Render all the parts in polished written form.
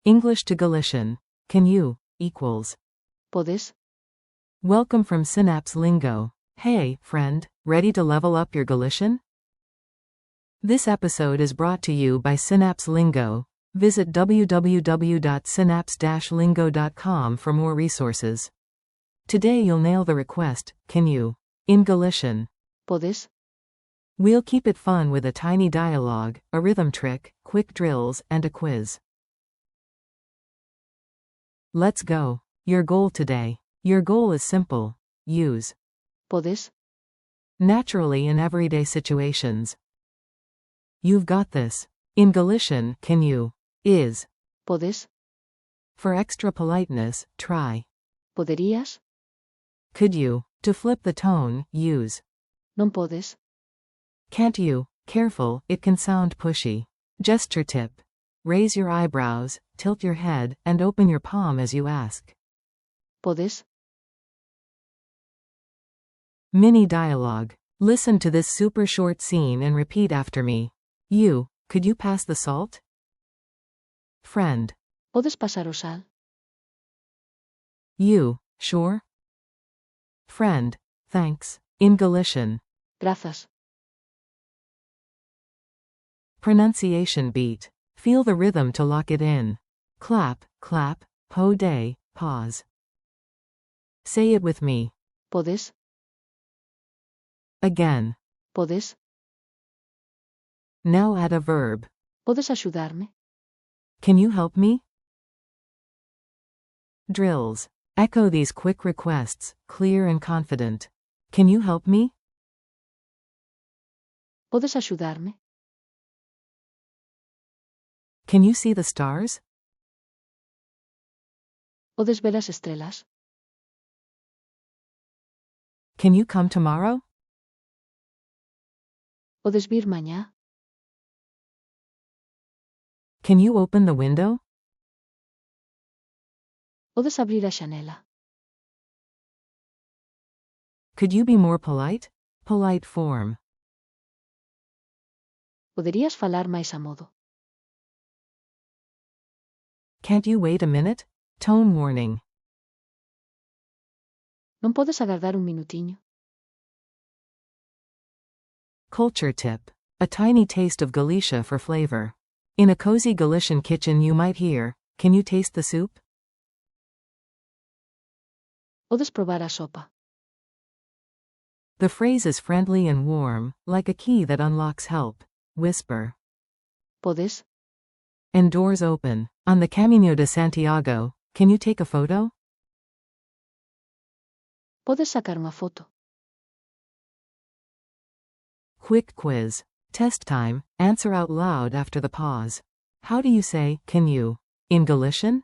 English to Galician. Can you, equals. ¿Puedes? Welcome from Synapse Lingo. Hey, friend, ready to level up your Galician? This episode is brought to you by Synapse Lingo. Visit www.synapse-lingo.com for more resources. Today you'll nail the request, can you, in Galician. ¿Puedes? We'll keep it fun with a tiny dialogue, a rhythm trick, quick drills, and a quiz. Let's go. Your goal today. Your goal is simple. Use ¿Puedes? naturally in everyday situations. You've got this. In Galician, can you, is. ¿Puedes? For extra politeness, try. ¿Poderías? Could you? To flip the tone, use. ¿No puedes? Can't you? Careful, it can sound pushy. Gesture tip. Raise your eyebrows, tilt your head, and open your palm as you ask. ¿Puedes? Mini dialogue. Listen to this super short scene and repeat after me. You, could you pass the salt? Friend. ¿Puedes pasar o sal? You, sure? Friend, thanks. In Galician. Gracias. Pronunciation beat. Feel the rhythm to lock it in. Clap, clap, pode, pause. Say it with me. ¿Puedes? Again. ¿Puedes? Now add a verb. ¿Puedes ayudarme? Can you help me? Drills. Echo these quick requests, clear and confident. Can you help me? ¿Puedes ayudarme? Can you see the stars? ¿Puedes ver las estrellas? Can you come tomorrow? ¿Puedes vir mañana? Can you open the window? ¿Puedes abrir a janela? Could you be more polite? Polite form. ¿Poderías falar máis a modo? Can't you wait a minute? Tone warning. ¿Non podes agardar un minutiño? Culture tip. A tiny taste of Galicia for flavor. In a cozy Galician kitchen you might hear, can you taste the soup? ¿Podes probar a sopa? The phrase is friendly and warm, like a key that unlocks help. Whisper. ¿Puedes? And doors open. On the Camino de Santiago, can you take a photo? ¿Podes sacar unha foto? Quick quiz. Test time. Answer out loud after the pause. How do you say, can you, in Galician?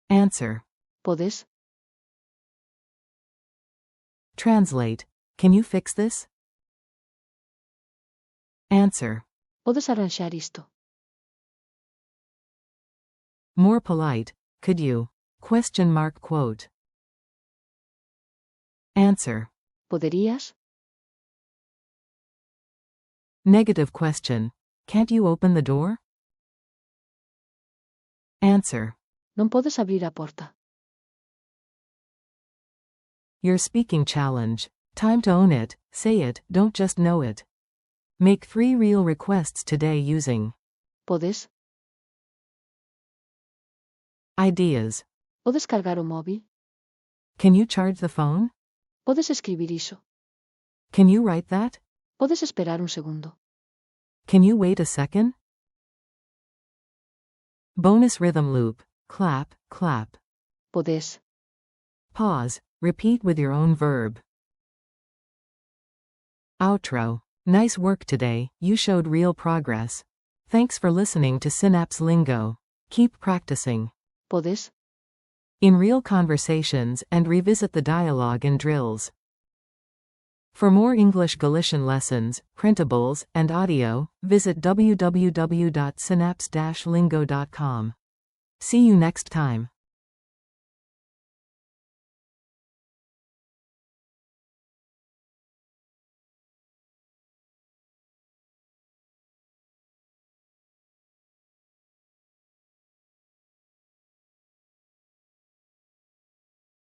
Answer. ¿Puedes? Translate. Can you fix this? Answer. ¿Podes arranxar isto? More polite. Could you? Question mark quote. Answer. ¿Poderías? Negative question. Can't you open the door? Answer. ¿Non podes abrir a porta? Your speaking challenge. Time to own it. Say it, don't just know it. Make 3 real requests today using ¿Podes? ideas. ¿Podes cargar o móvil? Can you charge the phone? ¿Podes escribir iso? Can you write that? ¿Podes esperar un segundo? Can you wait a second? Bonus rhythm loop. Clap, clap. ¿Podes? Pause. Repeat with your own verb. Outro. Nice work today, you showed real progress. Thanks for listening to Synapse Lingo. Keep practicing. ¿Podes? In real conversations and revisit the dialogue and drills. For more English Galician lessons, printables, and audio, visit www.synapse-lingo.com. See you next time.